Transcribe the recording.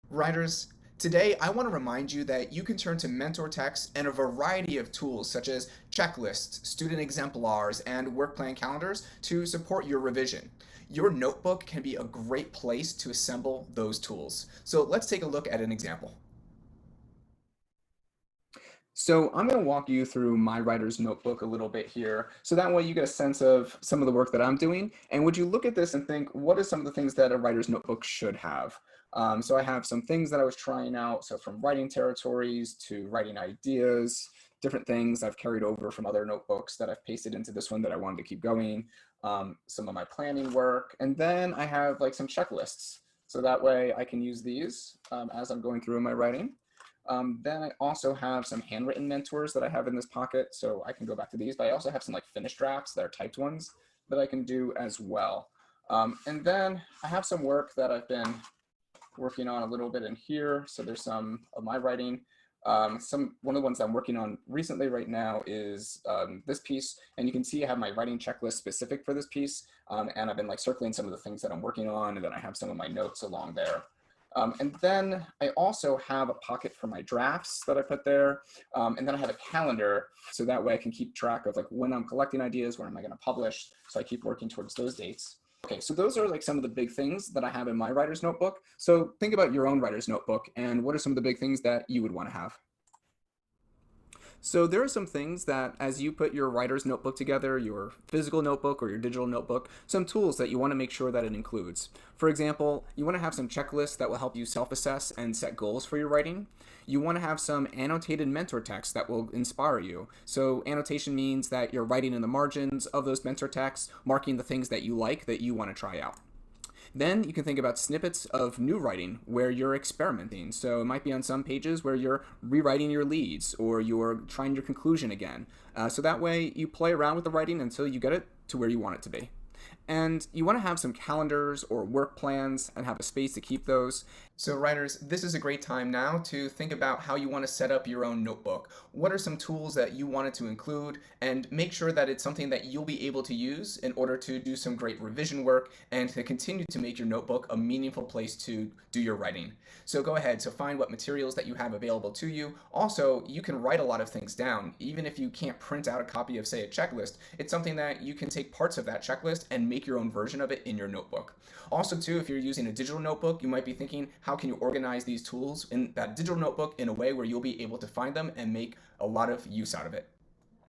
Writers, today I want to remind you that you can turn to MentorText and a variety of tools such as checklists, student exemplars, and work plan calendars to support your revision. Your notebook can be a great place to assemble those tools. So let's take a look at an example. So I'm going to walk you through my writer's notebook a little bit here, so that way you get a sense of some of the work that I'm doing. And would you look at this and think, what are some of the things that a writer's notebook should have? So I have some things that I was trying out. So from writing territories to writing ideas, different things I've carried over from other notebooks that I've pasted into this one that I wanted to keep going. Some of my planning work, and then I have like some checklists. So that way I can use these as I'm going through my writing. Then I also have some handwritten mentors that I have in this pocket, so I can go back to these, but I also have some like finished drafts that are typed ones that I can do as well. And then I have some work that I've been working on a little bit in here. So there's some of my writing. One of the ones I'm working on recently right now is this piece, and you can see I have my writing checklist specific for this piece, and I've been like circling some of the things that I'm working on, and then I have some of my notes along there. And then I also have a pocket for my drafts that I put there. And then I have a calendar, so that way I can keep track of like when I'm collecting ideas, when am I going to publish. So I keep working towards those dates. Okay, so those are like some of the big things that I have in my writer's notebook. So think about your own writer's notebook and what are some of the big things that you would want to have? So there are some things that as you put your writer's notebook together, your physical notebook or your digital notebook, some tools that you want to make sure that it includes. For example, you want to have some checklists that will help you self-assess and set goals for your writing. You want to have some annotated mentor texts that will inspire you. So annotation means that you're writing in the margins of those mentor texts, marking the things that you like that you want to try out. Then you can think about snippets of new writing where you're experimenting. So it might be on some pages where you're rewriting your leads or you're trying your conclusion again. So that way you play around with the writing until you get it to where you want it to be. And you want to have some calendars or work plans and have a space to keep those. So, writers, this is a great time now to think about how you want to set up your own notebook. What are some tools that you wanted to include, and make sure that it's something that you'll be able to use in order to do some great revision work and to continue to make your notebook a meaningful place to do your writing. So, go ahead, so find what materials that you have available to you. Also, you can write a lot of things down. Even if you can't print out a copy of, say, a checklist, it's something that you can take parts of that checklist and make your own version of it in your notebook. Also, too, if you're using a digital notebook, you might be thinking, how can you organize these tools in that digital notebook in a way where you'll be able to find them and make a lot of use out of it?